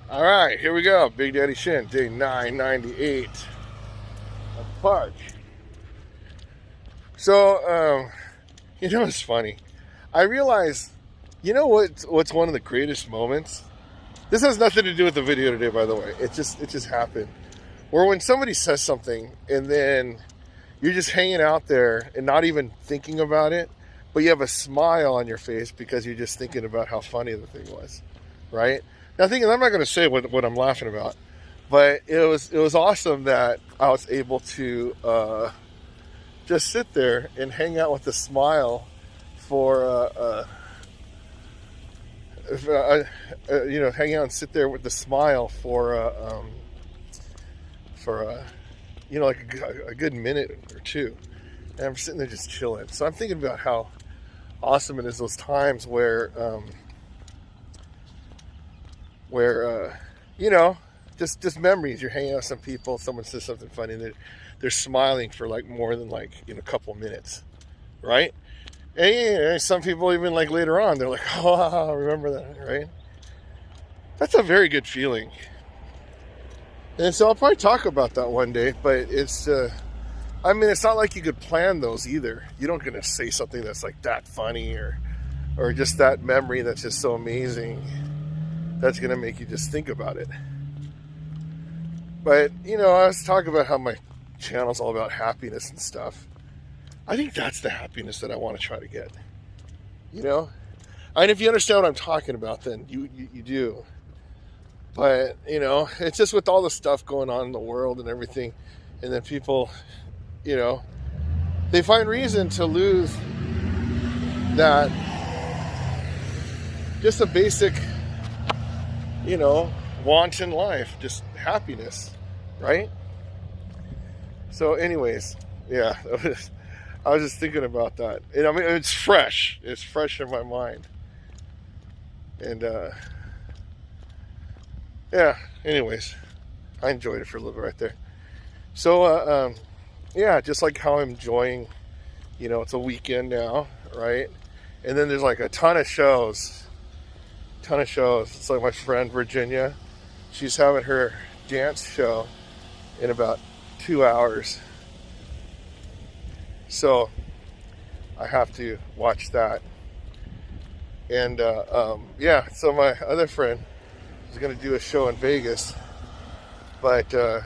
All right, here we go. Big Daddy Shin, day 998 of the park. So, it's funny. I realized, what's one of the greatest moments? This has nothing to do with the video today, by the way. It just happened. Or when somebody says something and then you're just hanging out there and not even thinking about it, but you have a smile on your face because you're just thinking about how funny the thing was, right? Now, I'm not going to say what I'm laughing about, but it was awesome that I was able to just sit there and hang out with a smile for hang out and sit there with the smile for like a good minute or two, and I'm sitting there just chilling. So I'm thinking about how awesome it is those times where just memories. You're hanging out with some people, someone says something funny, and they're smiling for like more than like a couple minutes, right? And some people even like later on, they're like, oh, I remember that, right? That's a very good feeling. And so I'll probably talk about that one day, but it's not like you could plan those either. You don't get to say something that's like that funny or just that memory that's just so amazing that's going to make you just think about it. But, I was talking about how my channel's all about happiness and stuff. I think that's the happiness that I want to try to get. And if you understand what I'm talking about, then you do. But, it's just with all the stuff going on in the world and everything, and then people, they find reason to lose that, just a basic, want in life, just happiness, right? So anyways, yeah, I was just thinking about that. And I mean, it's fresh in my mind. And, yeah, anyways, I enjoyed it for a little bit right there. So, yeah, just like how I'm enjoying, it's a weekend now, right? And then there's like a ton of shows. It's like my friend Virginia, she's having her dance show in about 2 hours. So I have to watch that. And, yeah, so my other friend is going to do a show in Vegas, but doesn't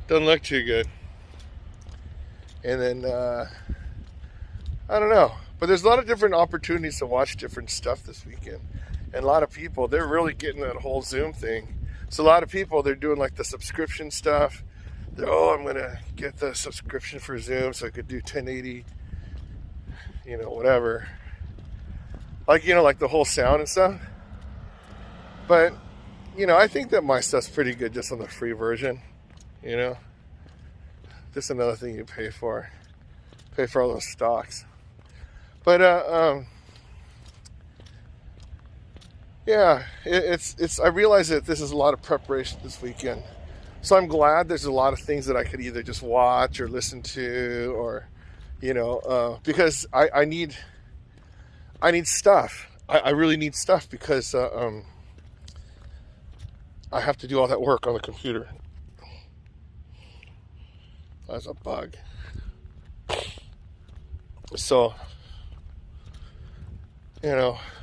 look too good. And then I don't know, but there's a lot of different opportunities to watch different stuff this weekend, and a lot of people, they're really getting that whole Zoom thing. So a lot of people, they're doing like the subscription stuff. I'm gonna get the subscription for Zoom so I could do 1080, whatever, like the whole sound and stuff. But, I think that my stuff's pretty good just on the free version, Just another thing you pay for all those stocks. But, yeah, I realize that this is a lot of preparation this weekend. So I'm glad there's a lot of things that I could either just watch or listen to or, because I need stuff. I really need stuff because, I have to do all that work on the computer. That's a bug. So,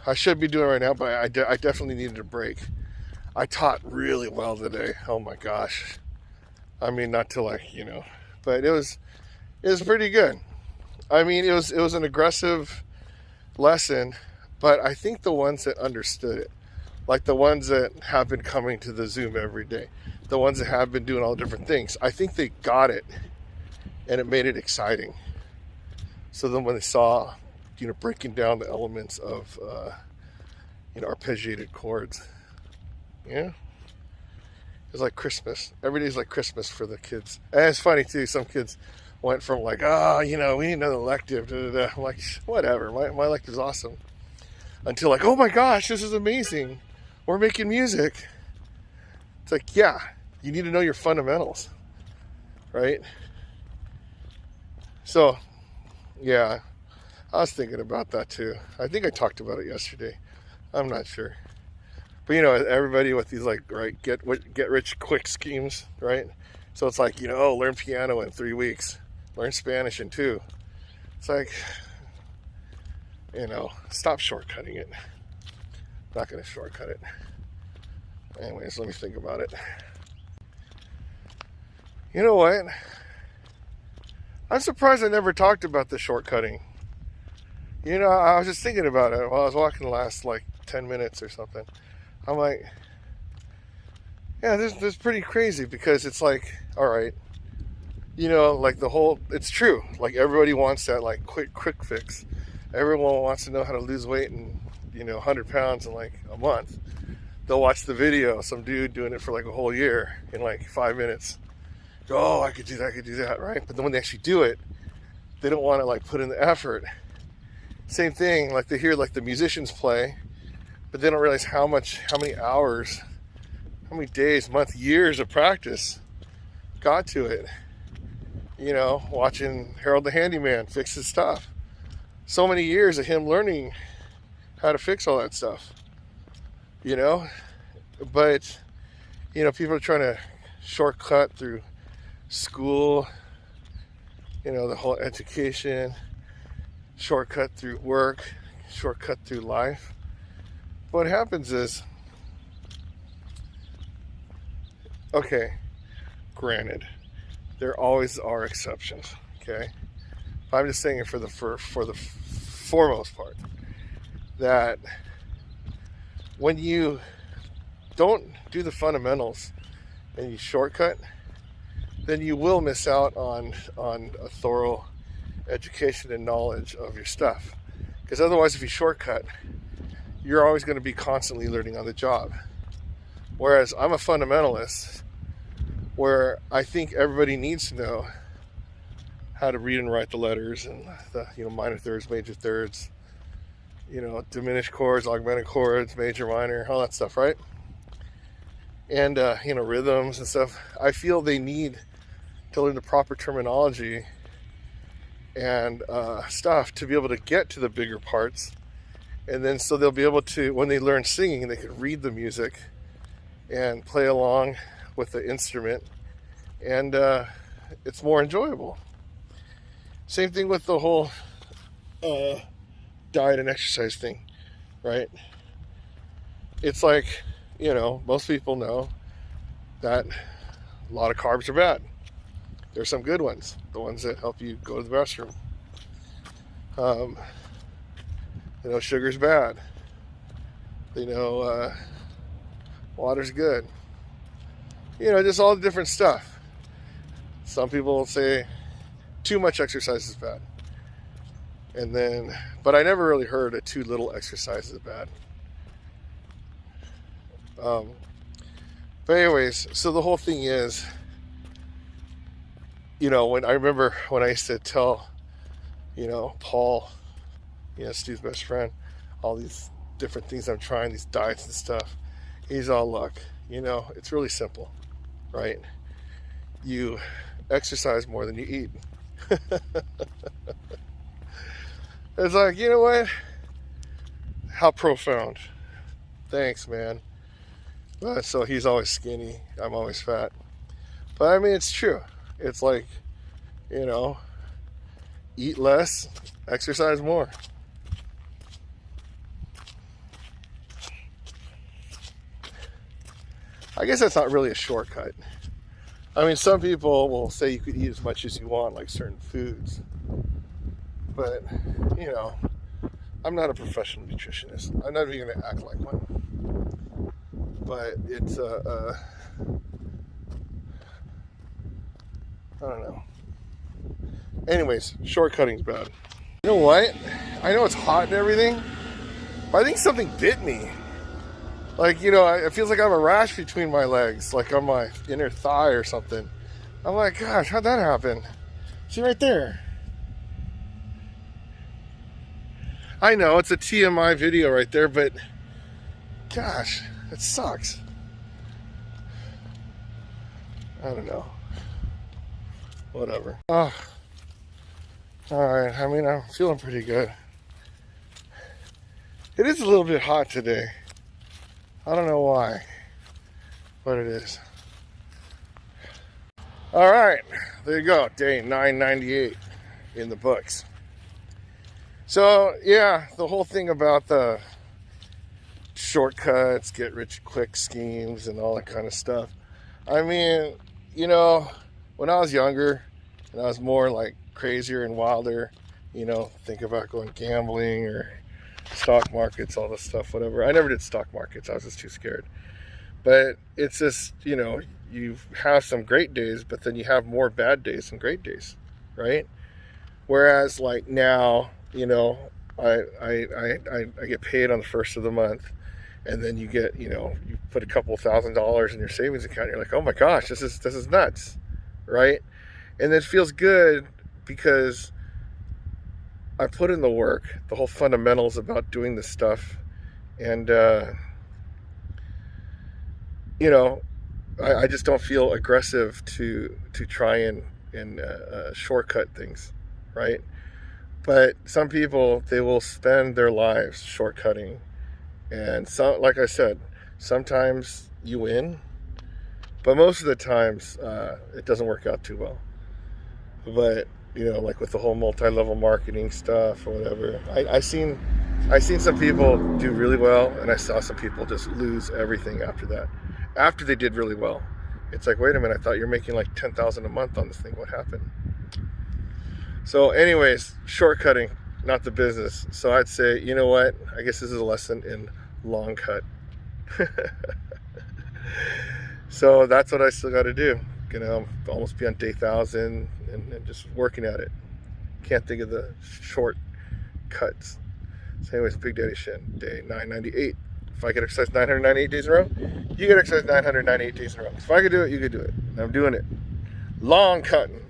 I should be doing it right now, but I definitely needed a break. I taught really well today. Oh my gosh. I mean, not to but it was pretty good. I mean, it was an aggressive lesson, but I think the ones that understood it, like the ones that have been coming to the Zoom every day, the ones that have been doing all different things, I think they got it, and it made it exciting. So then when they saw, breaking down the elements of, arpeggiated chords, yeah, it's like Christmas. Every day's like Christmas for the kids. And it's funny too, some kids went from like, we need another elective, I'm like, whatever, my elective's awesome. Until like, oh my gosh, this is amazing. We're making music. It's like, yeah, you need to know your fundamentals, right? So, yeah, I was thinking about that too. I think I talked about it yesterday. I'm not sure. But you know, everybody with these like, right, get rich quick schemes, right? So it's like, you know, oh, learn piano in 3 weeks, learn Spanish in 2. It's like, you know, stop shortcutting it. I'm not going to shortcut it. Anyways, let me think about it. You know what? I'm surprised I never talked about the shortcutting. You know, I was just thinking about it while I was walking the last like 10 minutes or something. I'm like, yeah, this is pretty crazy because it's like, all right, you know, like the whole, it's true. Like everybody wants that like quick fix. Everyone wants to know how to lose weight and, you know, 100 pounds in like a month. They'll watch the video, some dude doing it for like a whole year in like 5 minutes. Go, oh, I could do that, right? But then when they actually do it, they don't want to like put in the effort. Same thing, like they hear like the musicians play, but they don't realize how many hours, how many days, months, years of practice got to it. You know, watching Harold the Handyman fix his stuff. So many years of him learning how to fix all that stuff. You know, but, you know, people are trying to shortcut through school, you know, the whole education, shortcut through work, shortcut through life. What happens is, okay, granted, there always are exceptions, okay? I'm just saying it for the foremost part, that when you don't do the fundamentals and you shortcut, then you will miss out on a thorough education and knowledge of your stuff. Because otherwise, if you shortcut, you're always going to be constantly learning on the job. Whereas I'm a fundamentalist, where I think everybody needs to know how to read and write the letters and the, you know, minor thirds, major thirds, you know, diminished chords, augmented chords, major, minor, all that stuff, right? And you know, rhythms and stuff. I feel they need to learn the proper terminology and stuff to be able to get to the bigger parts. And then so they'll be able to, when they learn singing, they could read the music and play along with the instrument, and it's more enjoyable. Same thing with the whole diet and exercise thing, right? It's like, you know, most people know that a lot of carbs are bad. There's some good ones, the ones that help you go to the restroom. You know, sugar's bad. You know, water's good. You know, just all the different stuff. Some people will say too much exercise is bad. And then, but I never really heard that too little exercise is bad. But anyways, so the whole thing is, you know, when I remember when I used to tell, you know, Paul, you know, Steve's best friend, all these different things I'm trying, these diets and stuff, he's all, look, you know, it's really simple, right? You exercise more than you eat. It's like, you know what? How profound. Thanks, man. But so he's always skinny, I'm always fat. But I mean, it's true. It's like, you know, eat less, exercise more. I guess that's not really a shortcut. I mean, some people will say you could eat as much as you want, like certain foods. But, you know, I'm not a professional nutritionist. I'm not even going to act like one. But it's, I don't know. Anyways, shortcutting's bad. You know what? I know it's hot and everything, but I think something bit me. Like, you know, it feels like I have a rash between my legs, like on my inner thigh or something. I'm like, gosh, how'd that happen? See right there. I know, it's a TMI video right there, but gosh, it sucks. I don't know. Whatever. Oh. Alright, I mean, I'm feeling pretty good. It is a little bit hot today. I don't know why, but it is. All right, there you go. Day 998 in the books. So yeah, the whole thing about the shortcuts, get rich quick schemes, and all that kind of stuff. I mean, you know, when I was younger and I was more like crazier and wilder, you know, think about going gambling or stock markets, all this stuff, whatever. I never did stock markets. I was just too scared. But it's just, you know, you have some great days, but then you have more bad days than great days, right? Whereas like now, you know, I get paid on the first of the month, and then you get, you know, you put a couple $1,000s in your savings account. You're like, oh my gosh, this is nuts, right? And it feels good because I put in the work, the whole fundamentals about doing this stuff, and you know, I just don't feel aggressive to try and shortcut things, right? But some people, they will spend their lives shortcutting, and some, like I said, sometimes you win, but most of the times it doesn't work out too well. But you know, like with the whole multi-level marketing stuff or whatever, I seen some people do really well, and I saw some people just lose everything after that. After they did really well, it's like, wait a minute, I thought you're making like $10,000 a month on this thing. What happened? So, anyways, shortcutting, not the business. So I'd say, you know what? I guess this is a lesson in long cut. So that's what I still got to do. You know, almost be on day 1,000 and just working at it. Can't think of the short cuts. So anyways, Big Daddy Shin, day 998. If I could exercise 998 days in a row, you could exercise 998 days in a row. If I could do it, you could do it. And I'm doing it. Long cutting.